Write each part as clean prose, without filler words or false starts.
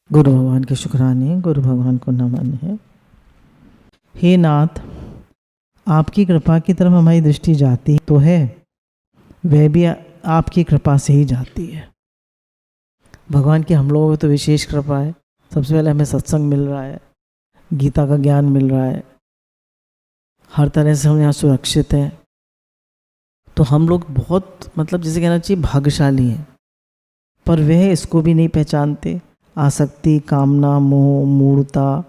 गुरु भगवान के शुक्राने, गुरु भगवान को नमन है। हे नाथ, आपकी कृपा की तरफ हमारी दृष्टि जाती तो है, वह भी आपकी कृपा से ही जाती है। भगवान की हम लोगों को तो विशेष कृपा है। सबसे पहले हमें सत्संग मिल रहा है, गीता का ज्ञान मिल रहा है, हर तरह से हम यहाँ सुरक्षित हैं। तो हम लोग बहुत जैसे कहना चाहिए भाग्यशाली हैं, पर वह इसको भी नहीं पहचानते। आसक्ति, कामना, मोह, मूढ़ता,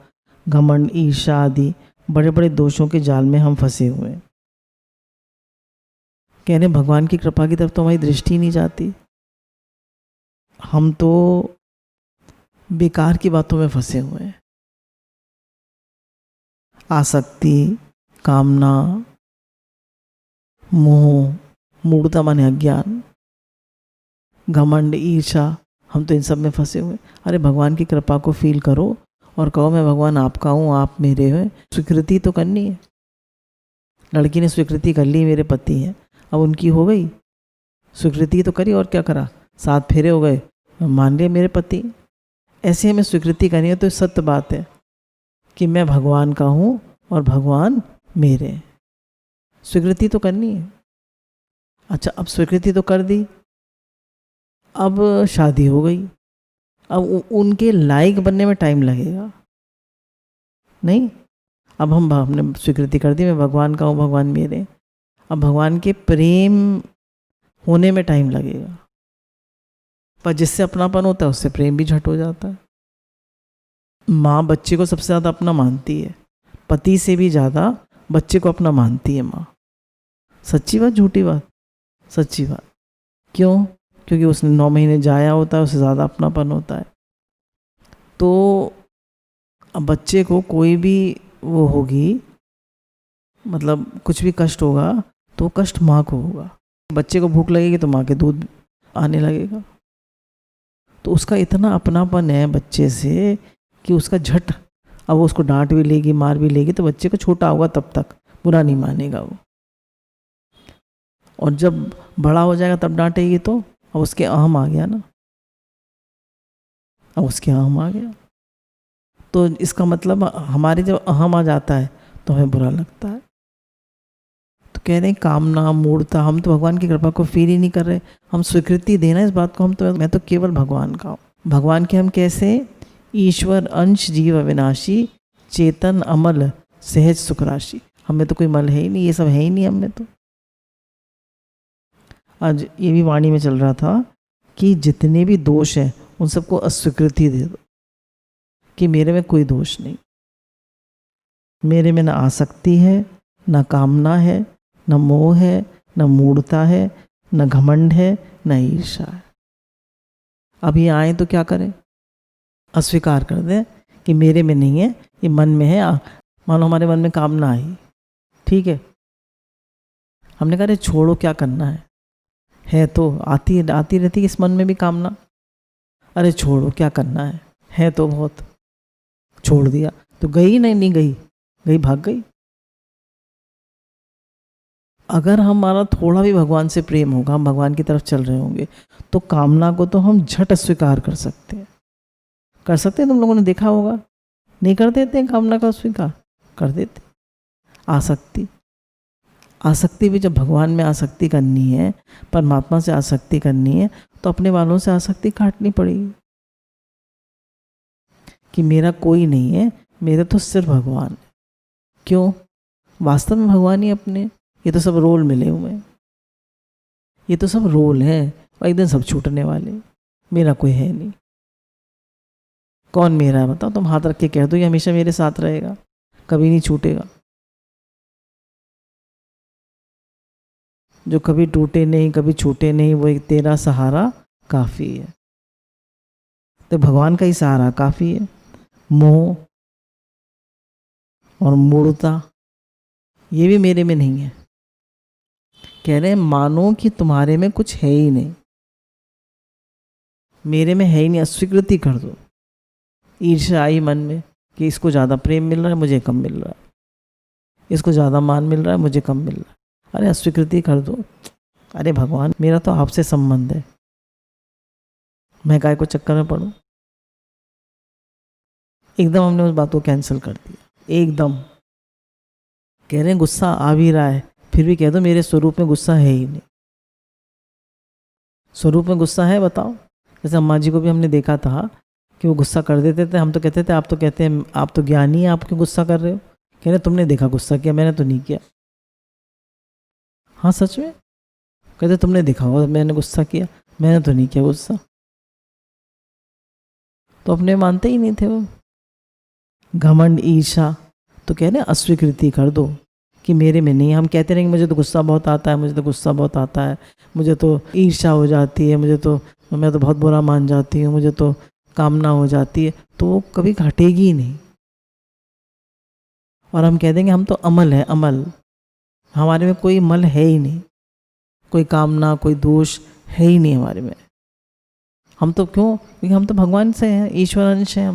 घमंड, ईर्ष्या आदि बड़े बड़े दोषों के जाल में हम फंसे हुए हैं। कह रहे भगवान की कृपा की तरफ तो हमारी दृष्टि नहीं जाती। हम तो बेकार की बातों में फंसे हुए हैं। आसक्ति, कामना, मोह, मूढ़ता माने अज्ञान, घमंड, ईर्ष्या, हम तो इन सब में फंसे हुए। अरे भगवान की कृपा को फील करो और कहो मैं भगवान आपका हूँ, आप मेरे हैं। स्वीकृति तो करनी है। लड़की ने स्वीकृति कर ली, मेरे पति हैं, अब उनकी हो गई स्वीकृति तो करी, और क्या करा, 7 फेरे हो गए, मान लिए मेरे पति। ऐसे हमें स्वीकृति करनी है। तो सत्य बात है कि मैं भगवान का हूँ और भगवान मेरे। स्वीकृति तो करनी है। अच्छा, अब स्वीकृति तो कर दी, अब शादी हो गई, अब उनके लायक बनने में टाइम लगेगा नहीं। अब हमने स्वीकृति कर दी, मैं भगवान का हूँ, भगवान मेरे। अब भगवान के प्रेम होने में टाइम लगेगा, पर जिससे अपनापन होता है उससे प्रेम भी झट हो जाता है। माँ बच्चे को सबसे ज़्यादा अपना मानती है, पति से भी ज़्यादा बच्चे को अपना मानती है माँ। सच्ची बात, झूठी बात? सच्ची बात। क्यों? क्योंकि उसने 9 महीने जाया होता है, उससे ज़्यादा अपनापन होता है। तो अब बच्चे को कोई भी वो होगी, कुछ भी कष्ट होगा तो कष्ट माँ को होगा। बच्चे को भूख लगेगी तो माँ के दूध आने लगेगा। तो उसका इतना अपनापन है बच्चे से कि उसका झट, अब वो उसको डांट भी लेगी, मार भी लेगी, तो बच्चे को छोटा होगा तब तक बुरा नहीं मानेगा वो। और जब बड़ा हो जाएगा तब डांटेगी तो अब उसके अहम आ गया ना, अब उसके अहम आ गया। तो इसका मतलब हमारे जब अहम आ जाता है तो हमें बुरा लगता है। तो कह रहे हैं कामना, मूढ़ता, हम तो भगवान की कृपा को फील ही नहीं कर रहे। हम स्वीकृति देना इस बात को, मैं तो केवल भगवान का हूँ। भगवान के हम कैसे? ईश्वर अंश जीव अविनाशी, चेतन अमल सहज सुख राशि। हमें तो कोई मल है ही नहीं, ये सब है ही नहीं हमें तो। आज ये भी वाणी में चल रहा था कि जितने भी दोष हैं उन सबको अस्वीकृति दे दो कि मेरे में कोई दोष नहीं। मेरे में न आसक्ति है, न कामना है, न मोह है, न मूढ़ता है, न घमंड है, न ईर्ष्या है। अब ये आए तो क्या करें? अस्वीकार कर दें कि मेरे में नहीं है, ये मन में है। मानो हमारे मन में कामना आई, ठीक है, हमने कहा अरे छोड़ो, क्या करना है तो आती रहती इस मन में भी कामना। अरे छोड़ो, क्या करना है तो बहुत, छोड़ दिया तो गई नहीं गई भाग गई। अगर हमारा थोड़ा भी भगवान से प्रेम होगा, हम भगवान की तरफ चल रहे होंगे, तो कामना को तो हम झट स्वीकार कर सकते हैं। तुम लोगों ने देखा होगा, नहीं कर देते हैं कामना का स्वीकार? कर देते। आसक्ति भी, जब भगवान में आसक्ति करनी है, परमात्मा से आसक्ति करनी है, तो अपने वालों से आसक्ति काटनी पड़ेगी कि मेरा कोई नहीं है, मेरे तो सिर्फ भगवान है। क्यों? वास्तव में भगवान ही अपने। ये तो सब रोल मिले हुए हैं, ये तो सब रोल है, और एक दिन सब छूटने वाले। मेरा कोई है नहीं। कौन मेरा है बताओ? तुम हाथ रख के कह दो ये हमेशा मेरे साथ रहेगा, कभी नहीं छूटेगा। जो कभी टूटे नहीं, कभी छूटे नहीं, वो एक तेरा सहारा काफ़ी है। तो भगवान का ही सहारा काफ़ी है। मोह और मूढ़ता ये भी मेरे में नहीं है। कह रहे हैं मानो कि तुम्हारे में कुछ है ही नहीं, मेरे में है ही नहीं, अस्वीकृति कर दो। ईर्ष्या आई मन में कि इसको ज़्यादा प्रेम मिल रहा है, मुझे कम मिल रहा है, इसको ज़्यादा मान मिल रहा है, मुझे कम मिल रहा है। अरे अस्वीकृति कर दो। अरे भगवान, मेरा तो आपसे संबंध है, मैं काय को चक्कर में पड़ूं? एकदम हमने उस बात को कैंसिल कर दिया, एकदम। कह रहे हैं गुस्सा आ भी रहा है, फिर भी कह दो मेरे स्वरूप में गुस्सा है ही नहीं। स्वरूप में गुस्सा है बताओ? जैसे अम्मा जी को भी हमने देखा था कि वो गुस्सा कर देते थे, हम तो कहते थे आप तो कहते हैं आप तो ज्ञानी हैं, आप क्यों गुस्सा कर रहे हो? कह रहे तुमने देखा गुस्सा किया, मैंने तो नहीं किया। हाँ सच में, कहते तुमने देखा होगा मैंने गुस्सा किया, मैंने तो नहीं किया गुस्सा। तो अपने मानते ही नहीं थे वो। घमंड, ईर्षा, तो कह रहे अस्वीकृति कर दो कि मेरे में नहीं। हम कहते रहेंगे मुझे तो गुस्सा बहुत आता है, मुझे तो गुस्सा बहुत आता है, मुझे तो ईर्षा हो जाती है, मैं तो बहुत बुरा मान जाती हूँ, मुझे तो कामना हो जाती है, तो वो कभी घटेगी ही नहीं। और हम कह देंगे हम तो अमल है, अमल, हमारे में कोई मल है ही नहीं, कोई कामना कोई दोष है ही नहीं हमारे में। हम तो क्यों? क्योंकि हम तो भगवान से हैं, ईश्वर अंश हैं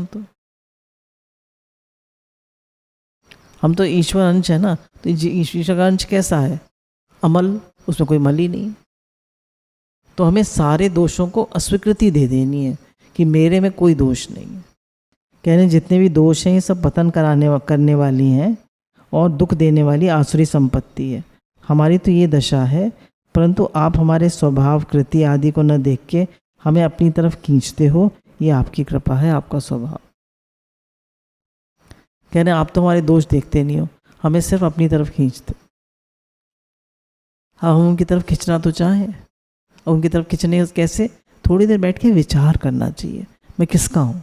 हम तो ईश्वर अंश है ना। तो ईश्वर का अंश कैसा है? अमल, उसमें कोई मल ही नहीं। तो हमें सारे दोषों को अस्वीकृति दे देनी है कि मेरे में कोई दोष नहीं है। कह रहे जितने भी दोष हैं ये सब पतन करने वाली हैं और दुख देने वाली आसुरी संपत्ति है। हमारी तो ये दशा है, परंतु आप हमारे स्वभाव कृति आदि को न देख के हमें अपनी तरफ खींचते हो, ये आपकी कृपा है, आपका स्वभाव। कह रहे आप तो हमारे दोष देखते नहीं हो, हमें सिर्फ अपनी तरफ खींचते। हम उनकी तरफ खींचना तो चाहें, और उनकी तरफ खींचने कैसे? थोड़ी देर बैठ के विचार करना चाहिए, मैं किसका हूँ।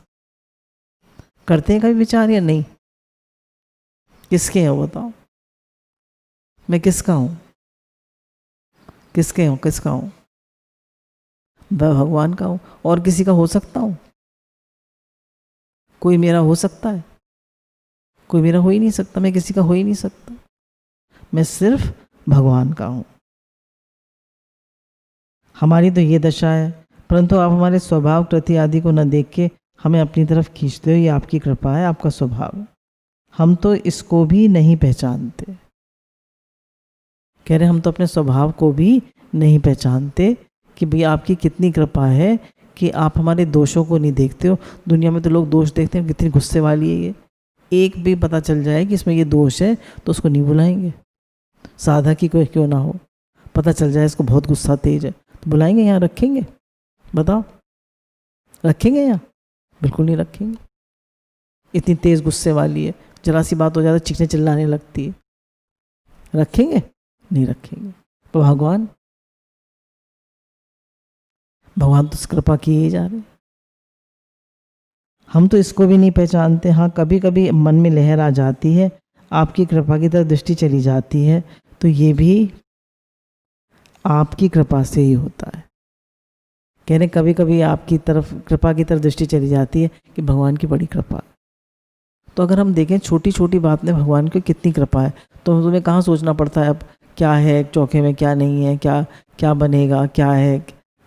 करते हैं कभी विचार या नहीं? किसके हैं वो बताओ? मैं किसका हूँ? किसके हूँ? किसका हूँ? मैं भगवान का हूँ। और किसी का हो सकता हूँ? कोई मेरा हो सकता है? कोई मेरा हो ही नहीं सकता, मैं किसी का हो ही नहीं सकता, मैं सिर्फ भगवान का हूँ। हमारी तो ये दशा है, परंतु आप हमारे स्वभाव कृति आदि को न देख के हमें अपनी तरफ खींचते हो, ये आपकी कृपा है, आपका स्वभाव है। हम तो इसको भी नहीं पहचानते। कह रहे हम तो अपने स्वभाव को भी नहीं पहचानते कि भैया आपकी कितनी कृपा है कि आप हमारे दोषों को नहीं देखते हो। दुनिया में तो लोग दोष देखते हैं, कितनी गुस्से वाली है ये। एक भी पता चल जाए कि इसमें ये दोष है तो उसको नहीं बुलाएंगे। साधक ही कोई क्यों ना हो, पता चल जाए इसको बहुत गुस्सा तेज है तो बुलाएंगे, यहाँ रखेंगे? बताओ, रखेंगे यहाँ? बिल्कुल नहीं रखेंगे। इतनी तेज गुस्से वाली है, जरा सी बात हो जाए तो चीखने चिल्लाने लगती है, रखेंगे? नहीं रखेंगे। तो भगवान तो कृपा किए ही जा रहे। हम तो इसको भी नहीं पहचानते। हाँ, कभी कभी मन में लहर आ जाती है, आपकी कृपा की तरफ दृष्टि चली जाती है, तो ये भी आपकी कृपा से ही होता है। कहने कभी कभी आपकी तरफ कृपा की तरफ दृष्टि चली जाती है कि भगवान की बड़ी कृपा है। तो अगर हम देखें छोटी छोटी बात में भगवान की कितनी कृपा है, तो तुम्हें कहाँ सोचना पड़ता है अब क्या है चौके में, क्या नहीं है, क्या क्या बनेगा, क्या है,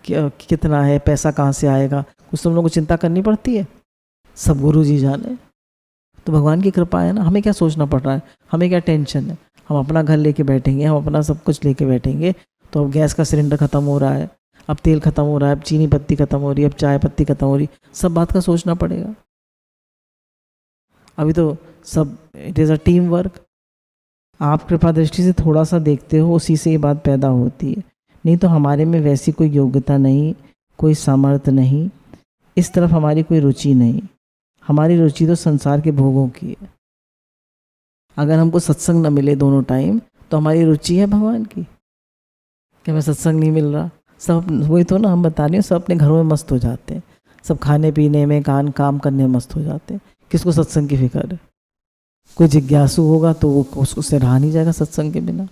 क्या कितना है, पैसा कहाँ से आएगा, कुछ तुम लोगों को चिंता करनी पड़ती है? सब गुरु जी जाने। तो भगवान की कृपा है ना, हमें क्या सोचना पड़ रहा है, हमें क्या टेंशन है। हम अपना घर लेके बैठेंगे, हम अपना सब कुछ लेके बैठेंगे, तो अब गैस का सिलेंडर ख़त्म हो रहा है, अब तेल ख़त्म हो रहा है, अब चीनी पत्ती ख़त्म हो रही है, अब चाय पत्ती ख़त्म हो रही, सब बात का सोचना पड़ेगा। अभी तो सब it is a team work. आप कृपा दृष्टि से थोड़ा सा देखते हो, उसी से ये बात पैदा होती है। नहीं तो हमारे में वैसी कोई योग्यता नहीं, कोई सामर्थ्य नहीं, इस तरफ हमारी कोई रुचि नहीं। हमारी रुचि तो संसार के भोगों की है। अगर हमको सत्संग न मिले दोनों टाइम तो हमारी रुचि है भगवान की कि हमें सत्संग नहीं मिल रहा। सब वही तो ना हम बता रहे हैं, सब अपने घरों में मस्त हो जाते हैं, सब खाने पीने में काम करने में मस्त हो जाते हैं। किसको सत्संग की फिक्र है? कोई जिज्ञासु होगा तो वो उसको से रहा नहीं जाएगा सत्संग के बिना।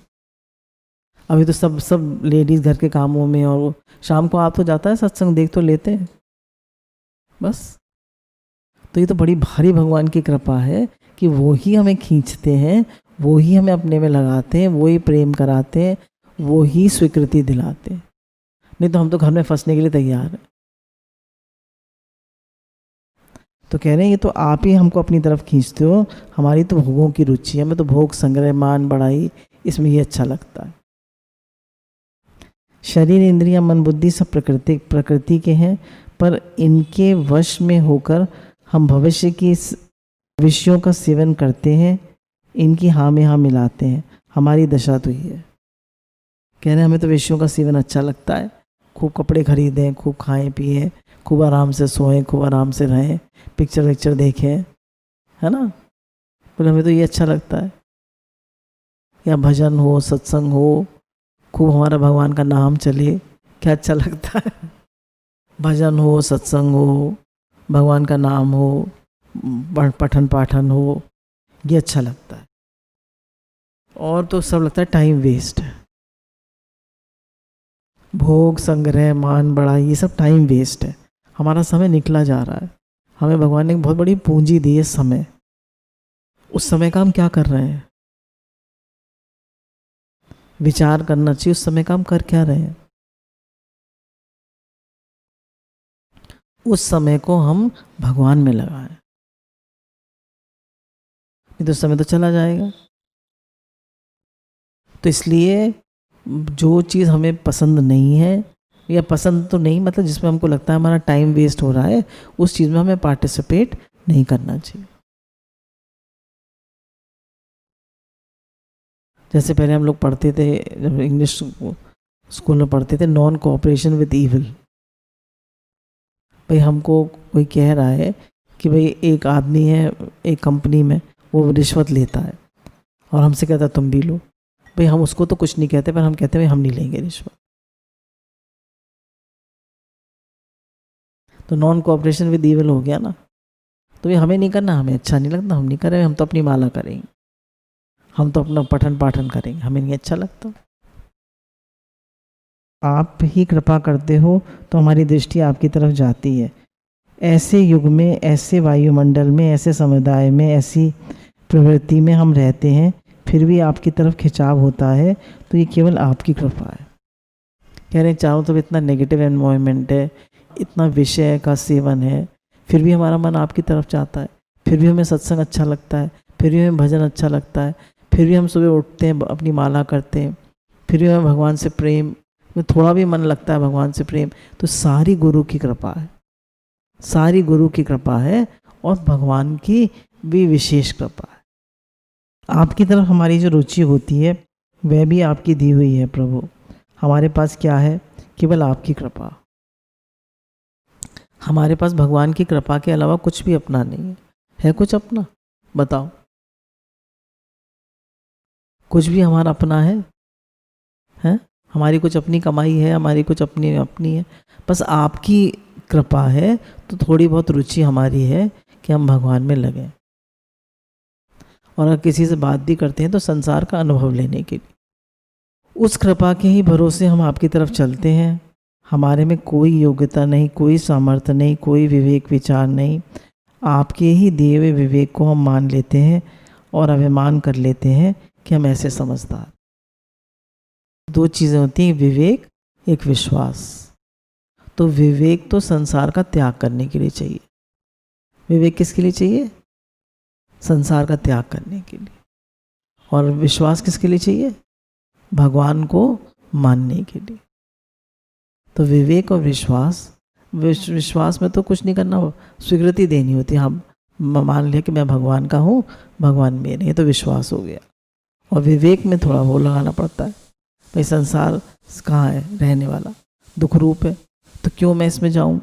अभी तो सब लेडीज़ घर के कामों में, और वो शाम को आप तो जाता है सत्संग, देख तो लेते हैं बस। तो ये तो बड़ी भारी भगवान की कृपा है कि वो ही हमें खींचते हैं, वो ही हमें अपने में लगाते हैं, वो ही प्रेम कराते हैं, वो ही स्वीकृति दिलाते हैं। नहीं तो हम तो घर में फंसने के लिए तैयार हैं। तो कह रहे हैं ये तो आप ही हमको अपनी तरफ खींचते हो, हमारी तो भोगों की रुचि है, हमें तो भोग संग्रह मान बढ़ाई इसमें ये अच्छा लगता है। शरीर इंद्रियां मन बुद्धि सब प्रकृति के हैं, पर इनके वश में होकर हम भविष्य की विषयों का सेवन करते हैं, इनकी हाँ में हाँ मिलाते हैं, हमारी दशा तो ये है। कह रहे हैं हमें तो विषयों का सेवन अच्छा लगता है, खूब कपड़े खरीदें, खूब खाएं पिए, खूब आराम से सोएं, खूब आराम से रहें, पिक्चर विक्चर देखें, है ना। बोले हमें तो ये अच्छा लगता है, या भजन हो, सत्संग हो, खूब हमारा भगवान का नाम चले, क्या अच्छा लगता है। भजन हो, सत्संग हो, भगवान का नाम हो, पठन पाठन हो, ये अच्छा लगता है। और तो सब लगता है टाइम वेस्ट है। भोग, संग्रह, मान बढ़ाई, ये सब टाइम वेस्ट है, हमारा समय निकला जा रहा है। हमें भगवान ने बहुत बड़ी पूंजी दी है, समय। उस समय का हम क्या कर रहे हैं? विचार करना चाहिए, उस समय का हम कर क्या रहे हैं। उस समय को हम भगवान में लगाएं, नहीं तो समय तो चला जाएगा। तो इसलिए जो चीज़ हमें पसंद नहीं है, या पसंद तो नहीं मतलब जिसमें हमको लगता है हमारा टाइम वेस्ट हो रहा है, उस चीज़ में हमें पार्टिसिपेट नहीं करना चाहिए। जैसे पहले हम लोग पढ़ते थे, जब इंग्लिश स्कूल में पढ़ते थे, नॉन कोऑपरेशन विद ईविल। भाई हमको कोई कह रहा है कि भाई एक आदमी है एक कंपनी में, वो रिश्वत लेता है और हमसे कहता है तुम भी लो। भाई हम उसको तो कुछ नहीं कहते, पर हम कहते हैं हम नहीं लेंगे रिश्वत। तो नॉन कोऑपरेशन विद ईविल हो गया ना। तो ये हमें नहीं करना, हमें अच्छा नहीं लगता, हम नहीं करें, हम तो अपनी माला करेंगे, हम तो अपना पठन पाठन करेंगे, हमें नहीं अच्छा लगता। आप ही कृपा करते हो तो हमारी दृष्टि आपकी तरफ जाती है। ऐसे युग में, ऐसे वायुमंडल में, ऐसे समुदाय में, ऐसी प्रवृत्ति में हम रहते हैं, फिर भी आपकी तरफ खिंचाव होता है, तो ये केवल आपकी कृपा है। कह रहे हैं चारों तरफ इतना नेगेटिव एनवायरनमेंट है, इतना विषय का सेवन है, फिर भी हमारा मन आपकी तरफ जाता है, फिर भी हमें सत्संग अच्छा लगता है, फिर भी हमें भजन अच्छा लगता है, फिर भी हम सुबह उठते हैं, अपनी माला करते हैं, फिर भी हमें भगवान से प्रेम में थोड़ा भी मन लगता है, भगवान से प्रेम। तो सारी गुरु की कृपा है, सारी गुरु की कृपा है, और भगवान की भी विशेष कृपा है। आपकी तरफ हमारी जो रुचि होती है वह भी आपकी दी हुई है प्रभु। हमारे पास क्या है? केवल आपकी कृपा। हमारे पास भगवान की कृपा के अलावा कुछ भी अपना नहीं है। है कुछ अपना? बताओ, कुछ भी हमारा अपना है? हैं? हमारी कुछ अपनी कमाई है, हमारी कुछ अपनी अपनी है? बस आपकी कृपा है, तो थोड़ी बहुत रुचि हमारी है कि हम भगवान में लगें। और अगर किसी से बात भी करते हैं तो संसार का अनुभव लेने के लिए। उस कृपा के ही भरोसे हम आपकी तरफ चलते हैं। हमारे में कोई योग्यता नहीं, कोई सामर्थ्य नहीं, कोई विवेक विचार नहीं। आपके ही दिए हुए विवेक को हम मान लेते हैं और अभिमान कर लेते हैं कि हम ऐसे समझदार। दो चीज़ें होती हैं, विवेक, एक विश्वास। तो विवेक तो संसार का त्याग करने के लिए चाहिए। विवेक किसके लिए चाहिए? संसार का त्याग करने के लिए। और विश्वास किसके लिए चाहिए? भगवान को मानने के लिए। तो विवेक और विश्वास, विश्वास में तो कुछ नहीं करना, स्वीकृति देनी होती है। हम मान लिया कि मैं भगवान का हूँ, भगवान मेरे, ये तो विश्वास हो गया। और विवेक में थोड़ा वो लगाना पड़ता है, भाई संसार कहाँ है, रहने वाला, दुख रूप है, तो क्यों मैं इसमें जाऊँ,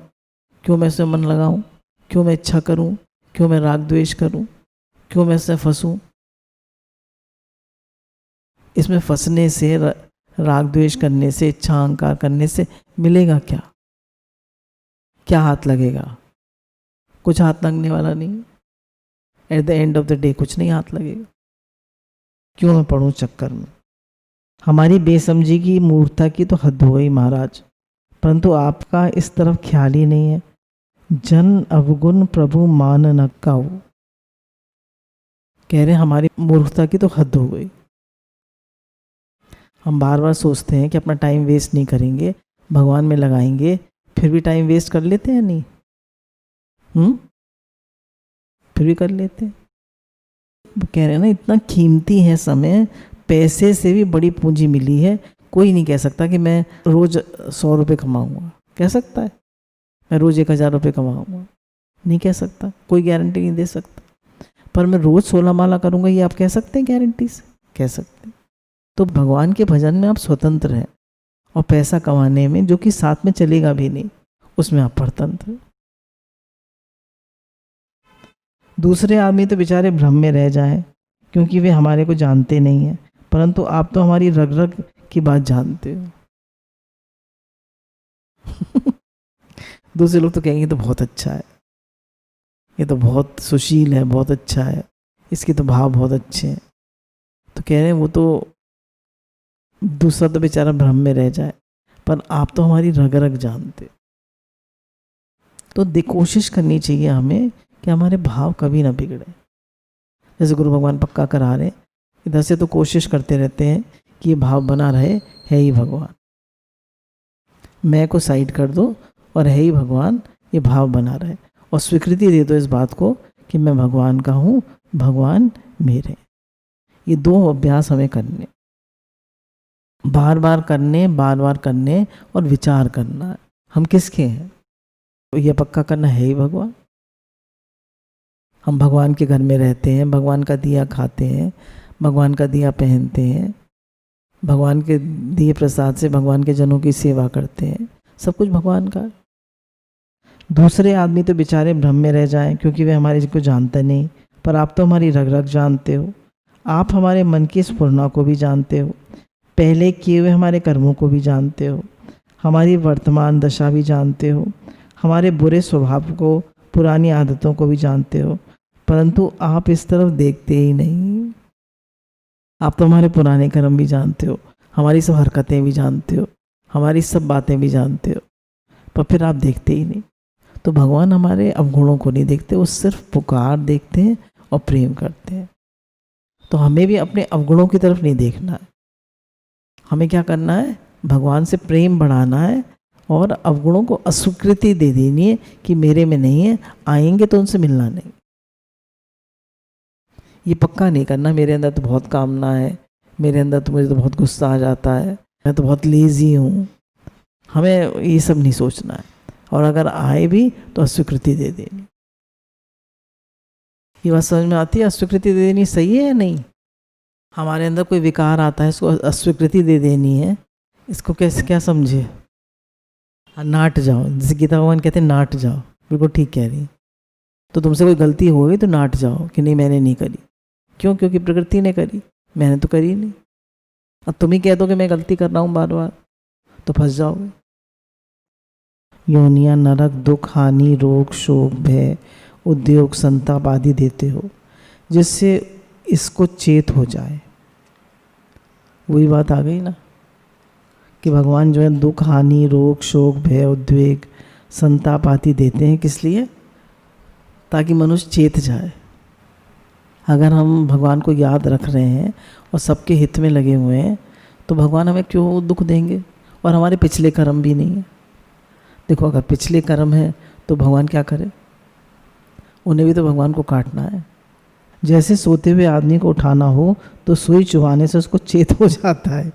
क्यों मैं इसमें मन लगाऊँ, क्यों मैं इच्छा करूँ, क्यों मैं राग द्वेष करूँ, क्यों मैं इसमें फंसूँ। इसमें फंसने से, राग द्वेष करने से, इच्छा अहंकार करने से मिलेगा क्या? क्या हाथ लगेगा? कुछ हाथ लगने वाला नहीं। At the end of the day कुछ नहीं हाथ लगेगा। क्यों मैं पढ़ूं चक्कर में? हमारी बेसमझी की मूर्खता की तो हद हो गई महाराज, परंतु आपका इस तरफ ख्याल ही नहीं है। जन अवगुण प्रभु मान न काऊ। कह रहे हैं हमारी मूर्खता की तो हद हो गई। हम बार बार सोचते हैं कि अपना टाइम वेस्ट नहीं करेंगे, भगवान में लगाएंगे, फिर भी टाइम वेस्ट कर लेते हैं नहीं? फिर भी कर लेते हैं। कह रहे हैं ना, इतना कीमती है समय, पैसे से भी बड़ी पूंजी मिली है। कोई नहीं कह सकता कि मैं रोज 100 रुपये कमाऊंगा। कह सकता है मैं रोज 1000 रुपये कमाऊंगा? नहीं कह सकता, कोई गारंटी नहीं दे सकता। पर मैं रोज 16 माला करूंगा, ये आप कह सकते हैं गारंटी से? कह सकते हैं। तो भगवान के भजन में आप स्वतंत्र हैं, और पैसा कमाने में, जो कि साथ में चलेगा भी नहीं, उसमें आप परतंत्र। दूसरे आदमी तो बेचारे भ्रम में रह जाएं, क्योंकि वे हमारे को जानते नहीं हैं, परंतु आप तो हमारी रग रग की बात जानते हो। दूसरे लोग तो कहेंगे तो बहुत अच्छा है, ये तो बहुत सुशील है, बहुत अच्छा है, इसके तो भाव बहुत अच्छे हैं। तो कह रहे हैं वो तो दूसरा तो बेचारा भ्रम में रह जाए, पर आप तो हमारी रग रग जानते। तो कोशिश करनी चाहिए हमें कि हमारे भाव कभी ना बिगड़े। जैसे गुरु भगवान पक्का करा रहे, इधर से तो कोशिश करते रहते हैं कि ये भाव बना रहे, है ही भगवान। मैं को साइड कर दो और है ही भगवान, ये भाव बना रहे, और स्वीकृति दे दो इस बात को कि मैं भगवान का हूँ, भगवान मेरे। ये दो अभ्यास हमें करने, बार बार करने और विचार करना, हम किसके हैं। तो ये पक्का करना, है ही भगवान। हम भगवान के घर में रहते हैं, भगवान का दिया खाते हैं, भगवान का दिया पहनते हैं, भगवान के दिए प्रसाद से भगवान के जनों की सेवा करते हैं, सब कुछ भगवान का। दूसरे आदमी तो बेचारे भ्रम में रह जाएं, क्योंकि वे हमारे को जानते नहीं, पर आप तो हमारी रग रग जानते हो। आप हमारे मन की स्फुरना को भी जानते हो, पहले किए हुए हमारे कर्मों को भी जानते हो, हमारी वर्तमान दशा भी जानते हो, हमारे बुरे स्वभाव को, पुरानी आदतों को भी जानते हो, परंतु आप इस तरफ देखते ही नहीं। आप तो हमारे पुराने कर्म भी जानते हो, हमारी सब हरकतें भी जानते हो, हमारी सब बातें भी जानते हो, पर फिर आप देखते ही नहीं। तो भगवान हमारे अवगुणों को नहीं देखते, वो सिर्फ पुकार देखते हैं और प्रेम करते हैं। तो हमें भी अपने अवगुणों की तरफ नहीं देखना है, हमें क्या करना है, भगवान से प्रेम बढ़ाना है, और अवगुणों को अस्वीकृति दे देनी है कि मेरे में नहीं है, आएंगे तो उनसे मिलना नहीं। ये पक्का नहीं करना मेरे अंदर तो बहुत कामना है, मेरे अंदर तो मुझे तो बहुत गुस्सा आ जाता है, मैं तो बहुत लेजी हूँ। हमें ये सब नहीं सोचना है, और अगर आए भी तो अस्वीकृति दे देनी। ये बात समझ में आती है? अस्वीकृति दे देनी सही है या नहीं? हमारे अंदर कोई विकार आता है, इसको अस्वीकृति दे देनी है, इसको कैसे क्या समझे? नाट जाओ, जैसे गीता भगवान कहते हैं नाट जाओ, बिल्कुल ठीक कह रही। तो तुमसे कोई गलती हो गई तो नाट जाओ कि नहीं मैंने नहीं करी। क्यों? क्योंकि प्रकृति ने करी, मैंने तो करी नहीं। अब तुम ही कह दो कि मैं गलती कर रहा हूँ बार बार, तो फंस जाओगे। योनिया, नरक, दुख, हानि, रोग, शोक, भय, उद्योग, संताप आदि देते हो, जिससे इसको चेत हो जाए। वही बात आ गई ना कि भगवान जो है दुख, हानि, रोग, शोक, भय, उद्वेग, संताप आदि देते हैं। किस लिए? ताकि मनुष्य चेत जाए। अगर हम भगवान को याद रख रहे हैं और सबके हित में लगे हुए हैं, तो भगवान हमें क्यों दुख देंगे? और हमारे पिछले कर्म भी नहीं है। देखो, अगर पिछले कर्म है तो भगवान क्या करे? उन्हें भी तो भगवान को काटना है। जैसे सोते हुए आदमी को उठाना हो तो सुई चुभाने से उसको चेत हो जाता है,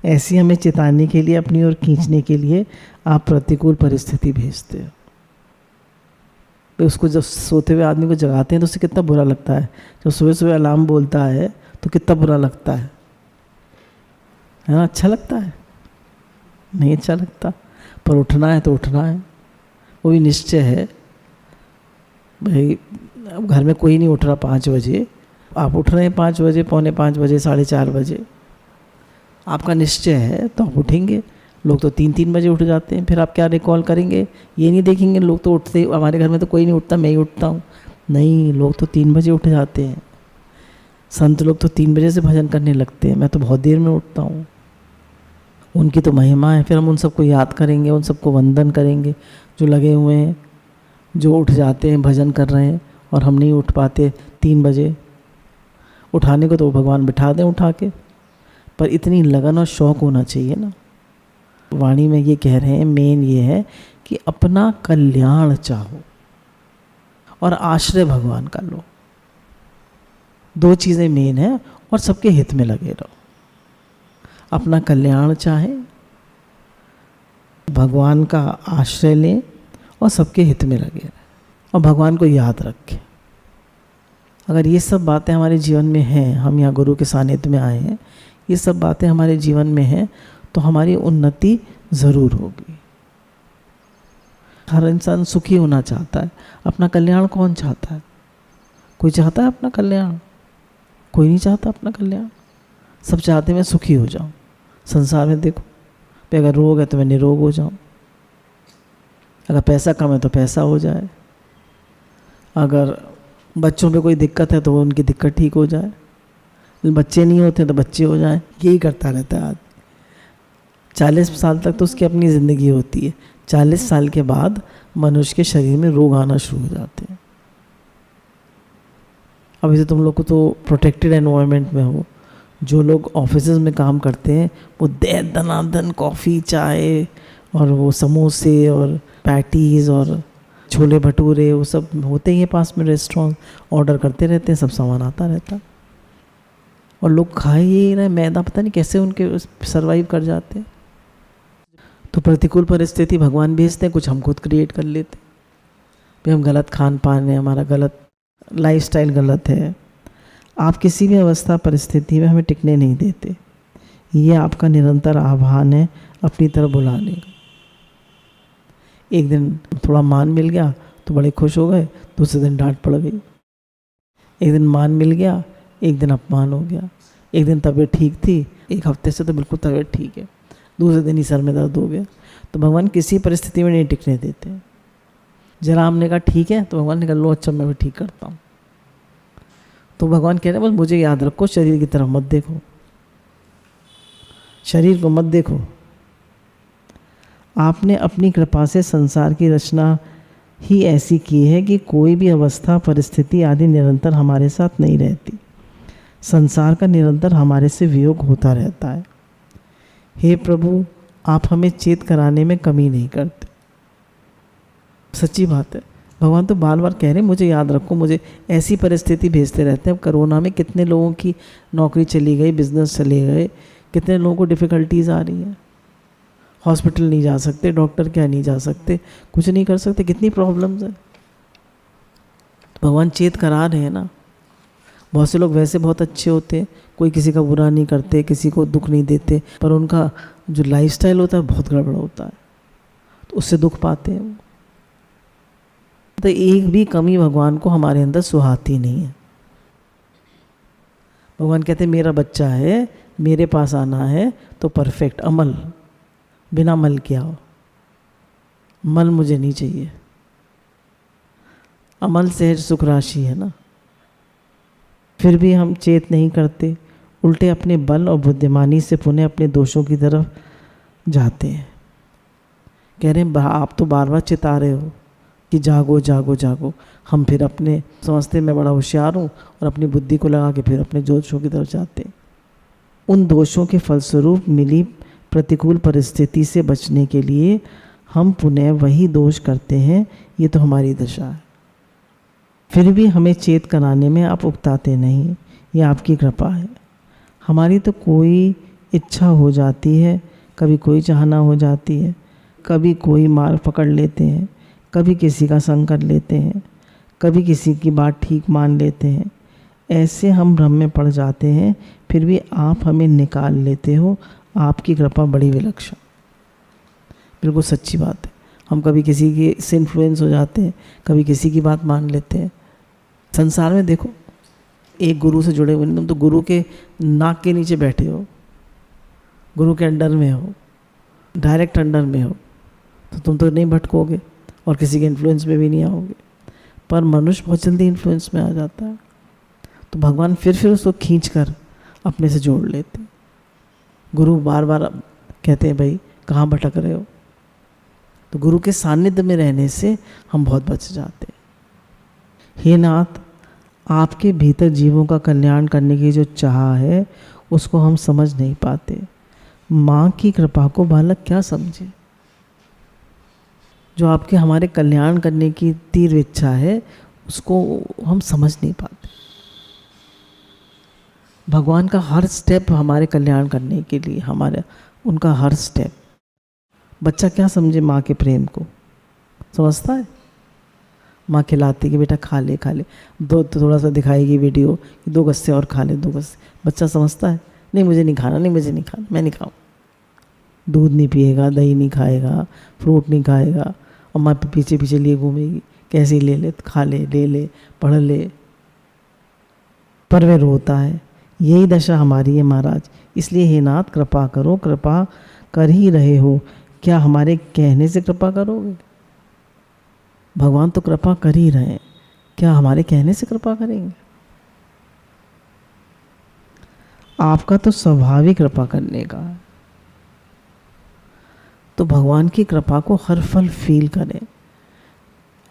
ऐसी हमें चेताने के लिए, अपनी ओर खींचने के लिए आप प्रतिकूल परिस्थिति भेजते हो। तो उसको जब सोते हुए आदमी को जगाते हैं तो उसे कितना बुरा लगता है। जब सुबह सुबह अलार्म बोलता है तो कितना बुरा लगता है ना? अच्छा लगता है? नहीं अच्छा लगता। पर उठना है तो उठना है, वो भी निश्चय है। भाई अब घर में कोई नहीं उठ रहा 5 बजे, आप उठ रहे हैं 5 बजे, पौने 5 बजे, 4:30 बजे, आपका निश्चय है तो आप उठेंगे। लोग तो 3-3 बजे उठ जाते हैं, फिर आप क्या रिकॉल करेंगे? ये नहीं देखेंगे लोग तो उठते, हमारे घर में तो कोई नहीं उठता, मैं ही उठता हूँ। नहीं, लोग तो 3 बजे उठ जाते हैं। संत लोग तो 3 बजे से भजन करने लगते हैं, मैं तो बहुत देर में उठता हूँ। उनकी तो महिमा है। फिर हम उन सबको याद करेंगे, उन सबको वंदन करेंगे जो लगे हुए हैं, जो उठ जाते हैं, भजन कर रहे हैं, और हम नहीं उठ पाते 3 बजे। उठाने को तो भगवान बिठा दें उठा के, पर इतनी लगन और शौक़ होना चाहिए ना। वाणी में ये कह रहे हैं, मेन ये है कि अपना कल्याण चाहो और आश्रय भगवान का लो। 2 चीज़ें मेन है, और सबके हित में लगे रहो। अपना कल्याण चाहें, भगवान का आश्रय लें, और सबके हित में लगे रहें, और भगवान को याद रखें। अगर ये सब बातें हमारे जीवन में हैं, हम यहाँ गुरु के सानिध्य में आए हैं, ये सब बातें हमारे जीवन में हैं, तो हमारी उन्नति ज़रूर होगी। हर इंसान सुखी होना चाहता है। अपना कल्याण कौन चाहता है? कोई चाहता है अपना कल्याण? कोई नहीं चाहता अपना कल्याण। सब चाहते हैं मैं सुखी हो जाऊं। संसार में देखो, अगर रोग है तो मैं निरोग हो जाऊं, अगर पैसा कम है तो पैसा हो जाए, अगर बच्चों पे कोई दिक्कत है तो उनकी दिक्कत ठीक हो जाए, बच्चे नहीं होते तो बच्चे हो जाए। यही करता रहता है आदमी। 40 साल तक तो उसकी अपनी ज़िंदगी होती है। 40 साल के बाद मनुष्य के शरीर में रोग आना शुरू हो जाते हैं। अभी तो तुम लोग को तो प्रोटेक्टेड एनवायरनमेंट में हो। जो लोग ऑफिसेज में काम करते हैं वो दनादन कॉफ़ी, चाय और वो समोसे और पैटीज़ और छोले भटूरे वो सब होते ही है पास में, रेस्टोरेंट ऑर्डर करते रहते हैं, सब सामान आता रहता और लोग खा ही रहे। मैदा पता नहीं कैसे उनके सरवाइव कर जाते हैं। तो प्रतिकूल परिस्थिति भगवान भेजते हैं, कुछ हम खुद क्रिएट कर लेते हैं। भाई हम गलत खान पान है, हमारा गलत लाइफस्टाइल गलत है। आप किसी भी अवस्था परिस्थिति में हमें टिकने नहीं देते। ये आपका निरंतर आह्वान है अपनी तरफ बुलाने का। एक दिन थोड़ा मान मिल गया तो बड़े खुश हो गए, दूसरे दिन डांट पड़ गई। एक दिन मान मिल गया, एक दिन अपमान हो गया। एक दिन तबीयत ठीक थी, एक हफ्ते से तो बिल्कुल तबीयत ठीक है, दूसरे दिन ही सर में दर्द हो गया। तो भगवान किसी परिस्थिति में नहीं टिकने देते। जरा हमने कहा ठीक है तो भगवान ने कहा लो अच्छा मैं भी ठीक करता हूँ। तो भगवान कह रहे हैं बस मुझे याद रखो, शरीर की तरफ मत देखो, शरीर को मत देखो। आपने अपनी कृपा से संसार की रचना ही ऐसी की है कि कोई भी अवस्था परिस्थिति आदि निरंतर हमारे साथ नहीं रहती। संसार का निरंतर हमारे से वियोग होता रहता है। हे प्रभु, आप हमें चेत कराने में कमी नहीं करते। सच्ची बात है। भगवान तो बार बार कह रहे हैं मुझे याद रखो, मुझे ऐसी परिस्थिति भेजते रहते हैं। अब कोरोना में कितने लोगों की नौकरी चली गई, बिजनेस चले गए, कितने लोगों को डिफ़िकल्टीज आ रही हैं। हॉस्पिटल नहीं जा सकते, डॉक्टर क्या नहीं जा सकते, कुछ नहीं कर सकते, कितनी प्रॉब्लम्स है। भगवान चेत करा रहे हैं ना। बहुत से लोग वैसे बहुत अच्छे होते हैं, कोई किसी का बुरा नहीं करते, किसी को दुख नहीं देते, पर उनका जो लाइफस्टाइल होता है बहुत गड़बड़ होता है, तो उससे दुख पाते हैं। तो एक भी कमी भगवान को हमारे अंदर सुहाती नहीं है। भगवान कहते हैं मेरा बच्चा है, मेरे पास आना है तो परफेक्ट अमल, बिना मल के आओ। मल मुझे नहीं चाहिए। अमल सहज सुख राशि है ना। फिर भी हम चेत नहीं करते, उल्टे अपने बल और बुद्धिमानी से पुनः अपने दोषों की तरफ जाते हैं। कह रहे हैं आप तो बार बार चिता रहे हो कि जागो जागो जागो। हम फिर अपने समझते मैं बड़ा होशियार हूँ और अपनी बुद्धि को लगा के फिर अपने दोषों की तरफ जाते हैं। उन दोषों के फलस्वरूप मिली प्रतिकूल परिस्थिति से बचने के लिए हम पुनः वही दोष करते हैं। ये तो हमारी दशा है। फिर भी हमें चेत कराने में आप उकताते नहीं, ये आपकी कृपा है। हमारी तो कोई इच्छा हो जाती है, कभी कोई चाहना हो जाती है, कभी कोई मार्ग पकड़ लेते हैं, कभी किसी का संग कर लेते हैं, कभी किसी की बात ठीक मान लेते हैं। ऐसे हम भ्रम में पड़ जाते हैं, फिर भी आप हमें निकाल लेते हो। आपकी कृपा बड़ी विलक्षण। बिल्कुल सच्ची बात है। हम कभी किसी के से इन्फ्लुएंस हो जाते हैं, कभी किसी की बात मान लेते हैं। संसार में देखो, एक गुरु से जुड़े हुए, तुम तो गुरु के नाक के नीचे बैठे हो, गुरु के अंडर में हो, डायरेक्ट अंडर में हो, तो तुम तो नहीं भटकोगे और किसी के इन्फ्लुएंस में भी नहीं आओगे। पर मनुष्य बहुत जल्दी इन्फ्लुएंस में आ जाता है, तो भगवान फिर उसको खींच कर अपने से जोड़ लेते हैं। गुरु बार बार कहते हैं भाई कहाँ भटक रहे हो, तो गुरु के सानिध्य में रहने से हम बहुत बच जाते हैं। हे नाथ, आपके भीतर जीवों का कल्याण करने की जो चाह है उसको हम समझ नहीं पाते। माँ की कृपा को बालक क्या समझे। जो आपके हमारे कल्याण करने की तीव्र इच्छा है उसको हम समझ नहीं पाते। भगवान का हर स्टेप हमारे कल्याण करने के लिए, हमारे उनका हर स्टेप। बच्चा क्या समझे माँ के प्रेम को, समझता है? माँ खिलाती कि बेटा खा ले खा ले, दो तो थोड़ा सा दिखाएगी वीडियो, 2 गस्से और खा ले 2 गस्से। बच्चा समझता है नहीं मुझे नहीं खाना, नहीं मुझे नहीं खाना, मैं नहीं खाऊँ। दूध नहीं पिएगा, दही नहीं खाएगा, फ्रूट नहीं खाएगा, और माँ पीछे पीछे लिए घूमेगी, कैसे ले ले, खा ले, ले ले, पढ़ ले, पर वह रोता है। यही दशा हमारी है महाराज। इसलिए हे नाथ कृपा करो, कृपा कर ही रहे हो, क्या हमारे कहने से कृपा करोगे? भगवान तो कृपा कर ही रहे हैं, क्या हमारे कहने से कृपा करेंगे? आपका तो स्वाभाविक कृपा करने का है। तो भगवान की कृपा को हर पल फील करें,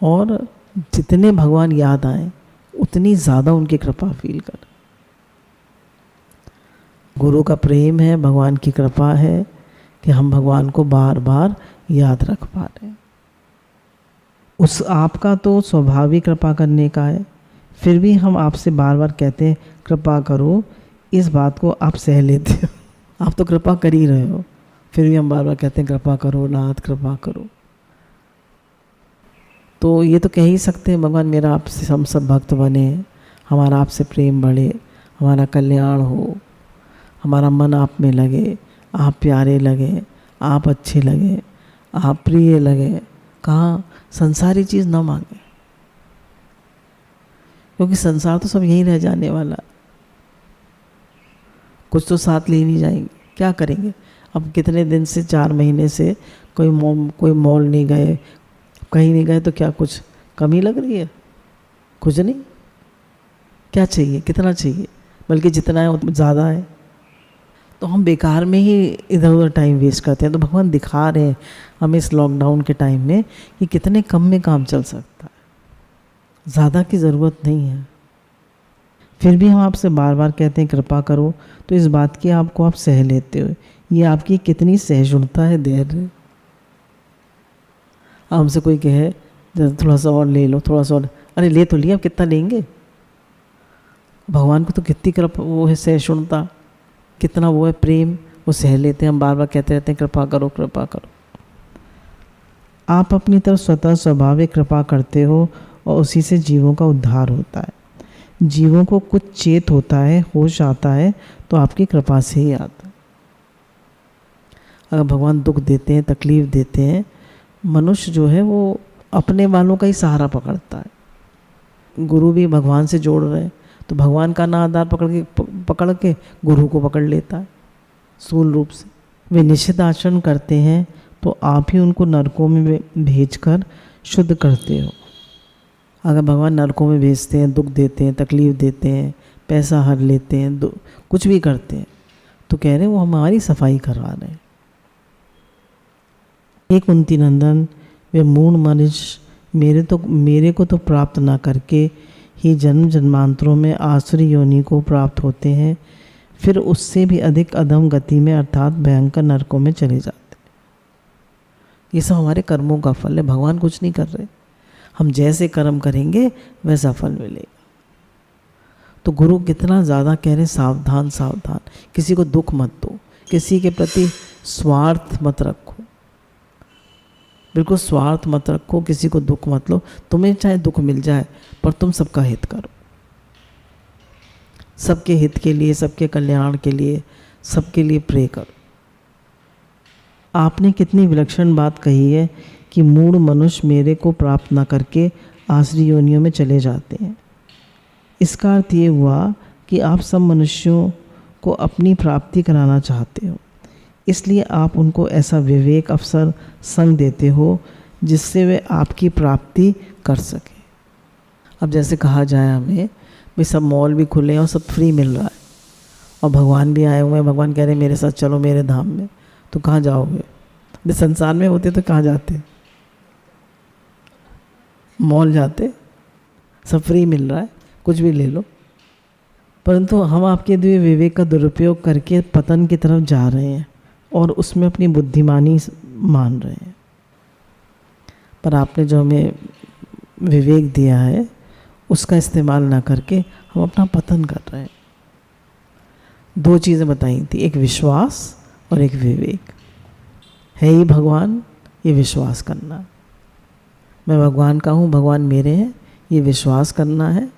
और जितने भगवान याद आए उतनी ज़्यादा उनकी कृपा फील करें। गुरु का प्रेम है, भगवान की कृपा है कि हम भगवान को बार बार याद रख पा रहे हैं। उस आपका तो स्वाभाविक कृपा करने का है, फिर भी हम आपसे बार बार कहते हैं कृपा करो, इस बात को आप सह लेते हो। आप तो कृपा कर ही रहे हो, फिर भी हम बार बार कहते हैं कृपा करो नाथ, कृपा करो। तो ये तो कह ही सकते हैं भगवान मेरा आपसे हम सब भक्त बने, हमारा आपसे प्रेम बढ़े, हमारा कल्याण हो, हमारा मन आप में लगे, आप प्यारे लगे, आप अच्छे लगे, आप प्रिय लगे। कहाँ संसारी चीज़ ना मांगे, क्योंकि संसार तो सब यहीं रह जाने वाला। कुछ तो साथ ले नहीं जाएंगे, क्या करेंगे? अब कितने दिन से 4 महीने से कोई मॉल नहीं गए, कहीं नहीं गए, तो क्या कुछ कमी लग रही है? कुछ नहीं। क्या चाहिए, कितना चाहिए? बल्कि जितना है उतना ज़्यादा है। तो हम बेकार में ही इधर उधर टाइम वेस्ट करते हैं। तो भगवान दिखा रहे हैं हमें इस लॉकडाउन के टाइम में कि कितने कम में काम चल सकता है, ज़्यादा की ज़रूरत नहीं है। फिर भी हम आपसे बार बार कहते हैं कृपा करो, तो इस बात की आपको आप सह लेते हो। ये आपकी कितनी सहिष्णुता है, धैर्य। हमसे कोई कहे थोड़ा सा और ले लो, थोड़ा सा और, अरे ले तो लिया, अब कितना लेंगे? भगवान को तो कितनी कृपा वो है, सहिष्णुता, कितना वो है प्रेम, वो सह लेते हैं। हम बार बार कहते रहते हैं कृपा करो, कृपा करो। आप अपनी तरफ स्वतः स्वाभाविक कृपा करते हो, और उसी से जीवों का उद्धार होता है। जीवों को कुछ चेत होता है, होश आता है, तो आपकी कृपा से ही आता है। अगर भगवान दुख देते हैं, तकलीफ़ देते हैं, मनुष्य जो है वो अपने वालों का ही सहारा पकड़ता है। गुरु भी भगवान से जोड़ रहे हैं, तो भगवान का ना आधार पकड़ के गुरु को पकड़ लेता है स्थूल रूप से। वे निषिद्ध आचरण करते हैं, तो आप ही उनको नरकों में भेजकर शुद्ध करते हो। अगर भगवान नरकों में भेजते हैं, दुख देते हैं, तकलीफ़ देते हैं, पैसा हर लेते हैं, कुछ भी करते हैं, तो कह रहे हैं वो हमारी सफाई करवा रहे हैं। हे कुंती नंदन, वे मूढ़ मनुष्य मेरे को तो प्राप्त ना करके ही जन्म जन्मांतरों में आसुरी योनि को प्राप्त होते हैं, फिर उससे भी अधिक अधम गति में अर्थात भयंकर नरकों में चले जाते। ये सब हमारे कर्मों का फल है, भगवान कुछ नहीं कर रहे। हम जैसे कर्म करेंगे वैसा फल मिलेगा। तो गुरु कितना ज़्यादा कह रहे, सावधान सावधान, किसी को दुख मत दो, किसी के प्रति स्वार्थ मत रखो, बिल्कुल स्वार्थ मत रखो, किसी को दुख मत लो। तुम्हें चाहे दुख मिल जाए, पर तुम सबका हित करो, सबके हित के लिए, सबके कल्याण के लिए, सबके लिए प्रे करो। आपने कितनी विलक्षण बात कही है कि मूढ़ मनुष्य मेरे को प्राप्त न करके आसुरी योनियों में चले जाते हैं। इसका अर्थ ये हुआ कि आप सब मनुष्यों को अपनी प्राप्ति कराना चाहते हो, इसलिए आप उनको ऐसा विवेक अवसर संग देते हो जिससे वे आपकी प्राप्ति कर सके। अब जैसे कहा जाए हमें भाई सब मॉल भी खुले हैं और सब फ्री मिल रहा है, और भगवान भी आए हुए हैं, भगवान कह रहे हैं मेरे साथ चलो मेरे धाम में, तो कहाँ जाओगे? भाई संसार में होते तो कहाँ जाते? मॉल जाते, सब फ्री मिल रहा है, कुछ भी ले लो। परंतु हम आपके दिव्य विवेक का दुरुपयोग करके पतन की तरफ जा रहे हैं और उसमें अपनी बुद्धिमानी मान रहे हैं। पर आपने जो हमें विवेक दिया है उसका इस्तेमाल ना करके हम अपना पतन कर रहे हैं। 2 चीज़ें बताई थी, एक विश्वास और एक विवेक। है ही भगवान, ये विश्वास करना, मैं भगवान का हूँ, भगवान मेरे हैं, ये विश्वास करना है।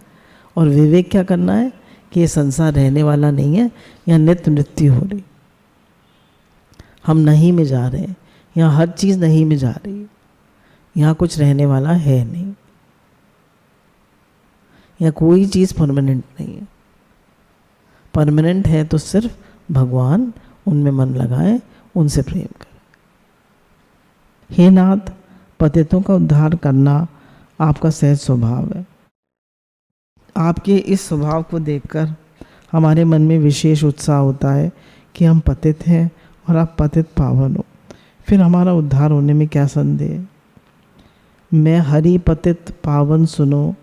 और विवेक क्या करना है कि ये संसार रहने वाला नहीं है, यहाँ नित्य मृत्यु हो रही, हम नहीं में जा रहे हैं, यहाँ हर चीज़ नहीं में जा रही है, यहाँ कुछ रहने वाला है नहीं, यहाँ कोई चीज़ परमानेंट नहीं है। परमानेंट है तो सिर्फ भगवान, उनमें मन लगाए, उनसे प्रेम करें। हे नाथ, पतितों का उद्धार करना आपका सहज स्वभाव है। आपके इस स्वभाव को देखकर हमारे मन में विशेष उत्साह होता है कि हम पतित हैं और आप पतित पावन हो, फिर हमारा उद्धार होने में क्या संदेह। मैं हरि पतित पावन सुनो,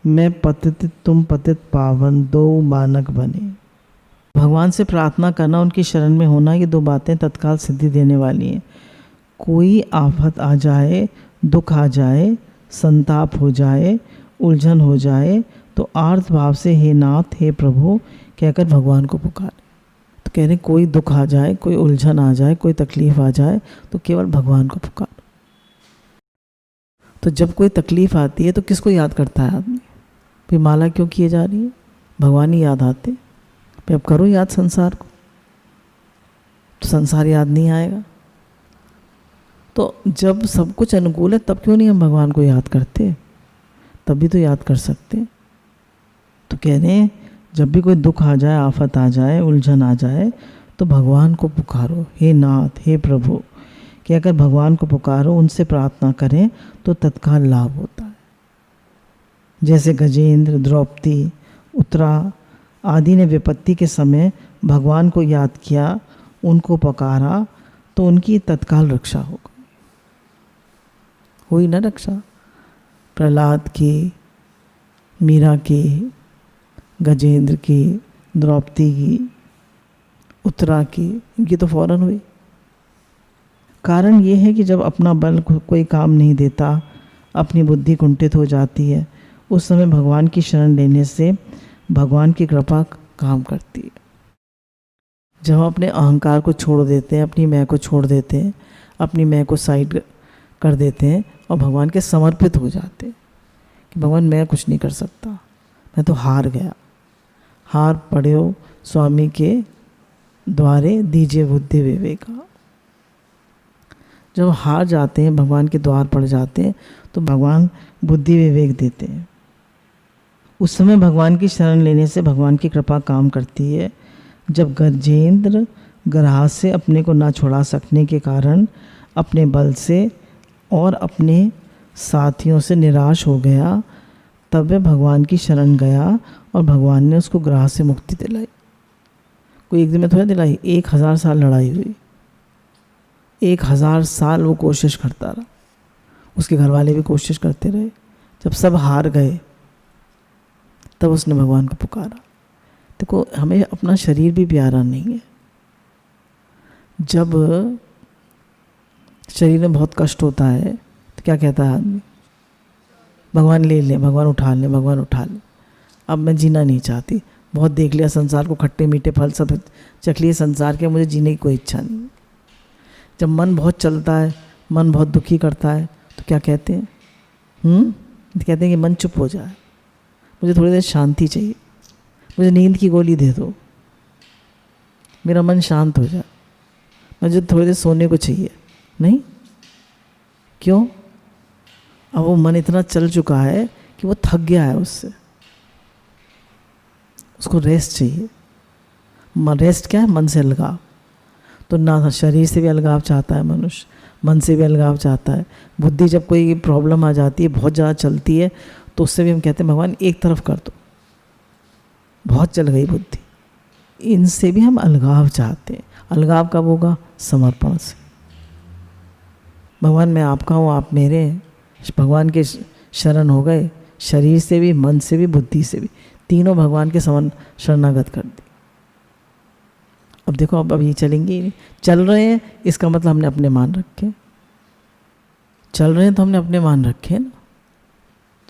मैं पतित तुम पतित पावन, दो मानक बने। भगवान से प्रार्थना करना, उनकी शरण में होना, ये दो बातें तत्काल सिद्धि देने वाली हैं। कोई आफत आ जाए, दुख आ जाए, संताप हो जाए, उलझन हो जाए, तो आर्त भाव से हे नाथ, हे प्रभु कहकर भगवान को पुकारे। तो कह रहे कोई दुख आ जाए, कोई उलझन आ जाए, कोई तकलीफ आ जाए, तो केवल भगवान को पुकारो। तो जब कोई तकलीफ आती है तो किसको याद करता है आदमी? फिर माला क्यों किए जा रही है? भगवान ही याद आते। फिर अब करो याद संसार को, तो संसार याद नहीं आएगा। तो जब सब कुछ अनुकूल है तब क्यों नहीं हम भगवान को याद करते? तब भी तो याद कर सकते। तो कह रहे हैं जब भी कोई दुख आ जाए, आफत आ जाए, उलझन आ जाए, तो भगवान को पुकारो, हे नाथ, हे प्रभु। कि अगर भगवान को पुकारो, उनसे प्रार्थना करें तो तत्काल लाभ होता है। जैसे गजेंद्र, द्रौपदी, उत्तरा आदि ने विपत्ति के समय भगवान को याद किया, उनको पुकारा, तो उनकी तत्काल रक्षा हो गई। हुई ना रक्षा? प्रहलाद की, मीरा की, गजेंद्र की, द्रौपदी की, उत्तरा की, इनकी तो फौरन हुई। कारण ये है कि जब अपना बल कोई काम नहीं देता, अपनी बुद्धि कुंठित हो जाती है, उस समय भगवान की शरण लेने से भगवान की कृपा काम करती है। जब हम अपने अहंकार को छोड़ देते हैं, अपनी मैं को छोड़ देते हैं, अपनी मैं को साइड कर देते हैं और भगवान के समर्पित हो जाते हैं कि भगवान मैं कुछ नहीं कर सकता, मैं तो हार गया, हार पड़ो स्वामी के द्वारे, दीजिए बुद्धि विवेका। जब हार जाते हैं, भगवान के द्वार पड़ जाते हैं, तो भगवान बुद्धि विवेक देते हैं। उस समय भगवान की शरण लेने से भगवान की कृपा काम करती है। जब गजेंद्र ग्राह से अपने को ना छुड़ा सकने के कारण अपने बल से और अपने साथियों से निराश हो गया, तब वह भगवान की शरण गया और भगवान ने उसको ग्राह से मुक्ति दिलाई। कोई एक दिन में थोड़ा दिलाई, 1000 साल लड़ाई हुई, 1000 साल वो कोशिश करता रहा, उसके घर वाले भी कोशिश करते रहे। जब सब हार गए तब उसने भगवान को पुकारा। देखो, हमें अपना शरीर भी प्यारा नहीं है। जब शरीर में बहुत कष्ट होता है तो क्या कहता है आदमी? भगवान ले ले, भगवान उठा ले, भगवान उठा ले, अब मैं जीना नहीं चाहती, बहुत देख लिया संसार को, खट्टे मीठे फल सब चख लिए संसार के, मुझे जीने की कोई इच्छा नहीं। जब मन बहुत चलता है, मन बहुत दुखी करता है, तो क्या कहते हैं? कहते हैं कि मन चुप हो जाए, मुझे थोड़ी देर शांति चाहिए, मुझे नींद की गोली दे दो, मेरा मन शांत हो जाए, मुझे थोड़ी देर सोने को चाहिए। नहीं, क्यों? अब वो मन इतना चल चुका है कि वो थक गया है उससे, उसको रेस्ट चाहिए। रेस्ट क्या है? मन से अलगाव। तो ना शरीर से भी अलगाव चाहता है मनुष्य, मन से भी अलगाव चाहता है। बुद्धि जब कोई प्रॉब्लम आ जाती है, बहुत ज़्यादा चलती है, तो उससे भी हम कहते हैं भगवान एक तरफ कर दो, बहुत चल गई बुद्धि। इनसे भी हम अलगाव चाहते हैं। अलगाव कब होगा? समर्पण से। भगवान मैं आपका हूँ, आप मेरे हैं। भगवान के शरण हो गए, शरीर से भी, मन से भी, बुद्धि से भी, तीनों भगवान के शरणागत कर दी। अब देखो, अब ये चलेंगे ही नहीं। चल रहे हैं, इसका मतलब हमने अपने मान रखे। चल रहे हैं तो हमने अपने मान रखे ना।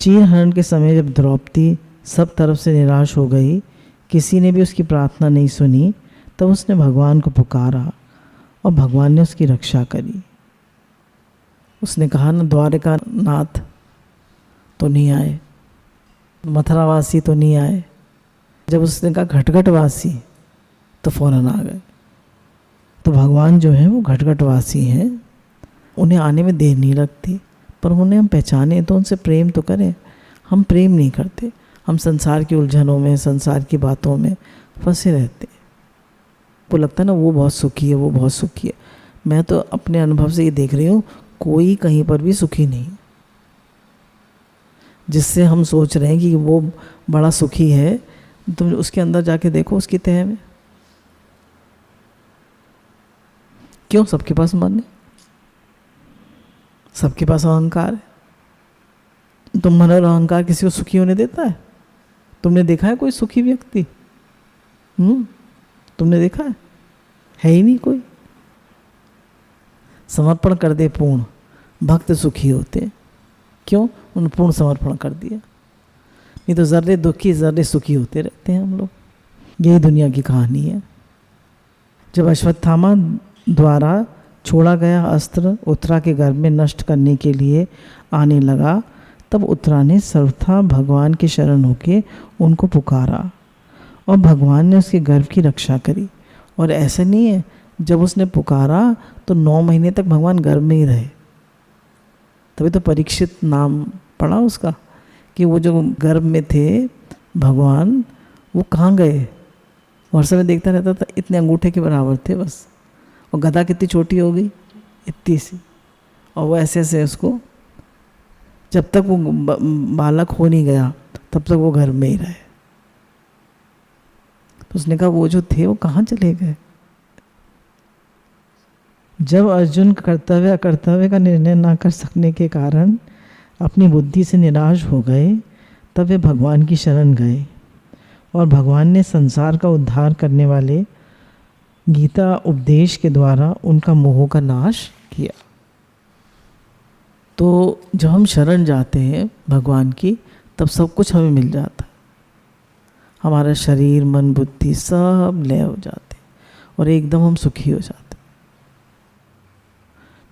चीर हरण के समय जब द्रौपदी सब तरफ से निराश हो गई, किसी ने भी उसकी प्रार्थना नहीं सुनी, तब उसने भगवान को पुकारा और भगवान ने उसकी रक्षा करी। उसने कहा ना द्वारिका नाथ तो नहीं आए, मथुरावासी तो नहीं आए। जब उसने कहा घटघटवासी तो फौरन आ गए। तो भगवान जो है वो घटघटवासी हैं, उन्हें आने में देर नहीं लगती, पर उन्हें हम पहचाने तो उनसे प्रेम तो करें। हम प्रेम नहीं करते, हम संसार की उलझनों में, संसार की बातों में फंसे रहते। वो लगता है ना वो बहुत सुखी है, वो बहुत सुखी है। मैं तो अपने अनुभव से ये देख रही हूँ, कोई कहीं पर भी सुखी नहीं। जिससे हम सोच रहे हैं कि वो बड़ा सुखी है, तुम उसके अंदर जाके देखो उसकी तह में। क्यों? सबके पास मन है, सबके पास अहंकार है। तो मन और अहंकार किसी को सुखी होने देता है? तुमने देखा है कोई सुखी व्यक्ति? तुमने देखा है ही नहीं कोई। समर्पण कर दे पूर्ण, भक्त सुखी होते। क्यों? उन पूर्ण समर्पण कर दिया। नहीं तो जर्रे दुखी जर्रे सुखी होते रहते हैं हम लोग। यही दुनिया की कहानी है। जब अश्वत्थामा द्वारा छोड़ा गया अस्त्र उत्तरा के गर्भ में नष्ट करने के लिए आने लगा, तब उत्तरा ने सर्वथा भगवान की शरण होके उनको पुकारा और भगवान ने उसके गर्भ की रक्षा करी। और ऐसा नहीं है, जब उसने पुकारा तो 9 महीने तक भगवान गर्भ में ही रहे। तभी तो परीक्षित नाम पड़ा उसका, कि वो जो गर्भ में थे भगवान, वो कहाँ गए? वर्षा में देखता रहता था, इतने अंगूठे के बराबर थे बस। और गदा कितनी छोटी हो गई, इतनी सी। और वो ऐसे ऐसे उसको, जब तक वो बालक हो नहीं गया तब तक वो घर में ही रहे। तो उसने कहा वो जो थे वो कहाँ चले गए? जब अर्जुन कर्तव्य अकर्तव्य का निर्णय ना कर सकने के कारण अपनी बुद्धि से निराश हो गए, तब वे भगवान की शरण गए और भगवान ने संसार का उद्धार करने वाले गीता उपदेश के द्वारा उनका मोह का नाश किया। तो जब हम शरण जाते हैं भगवान की, तब सब कुछ हमें मिल जाता है। हमारा शरीर, मन, बुद्धि सब लय हो जाते और एकदम हम सुखी हो जाते।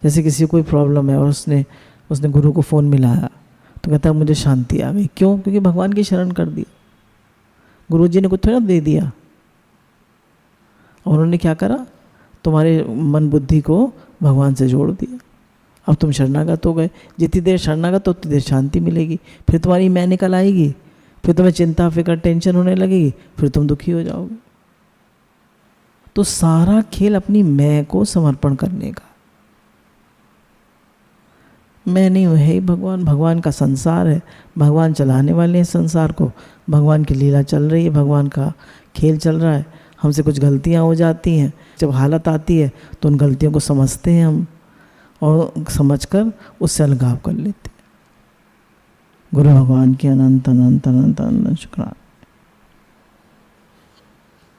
जैसे किसी को कोई प्रॉब्लम है और उसने गुरु को फ़ोन मिलाया तो कहता है मुझे शांति आ गई। क्यों? क्योंकि भगवान की शरण कर दी। गुरु जी ने कुछ थोड़ा दे दिया, और उन्होंने क्या करा? तुम्हारे मन बुद्धि को भगवान से जोड़ दिया। अब तुम शरणागत हो गए। जितनी देर शरणागत उतनी देर शांति मिलेगी। फिर तुम्हारी मैं निकल आएगी, फिर तुम्हें चिंता फिक्र टेंशन होने लगेगी, फिर तुम दुखी हो जाओगे। तो सारा खेल अपनी मैं को समर्पण करने का। मैं नहीं हूँ, है भगवान। भगवान का संसार है, भगवान चलाने वाले हैं संसार को। भगवान की लीला चल रही है, भगवान का खेल चल रहा है। हमसे कुछ गलतियाँ हो जाती हैं, जब हालत आती है तो उन गलतियों को समझते हैं हम, और समझकर उससे अलगाव कर लेते हैं। गुरु भगवान की अनंत अनंत अनंत अनंत शुक्राना।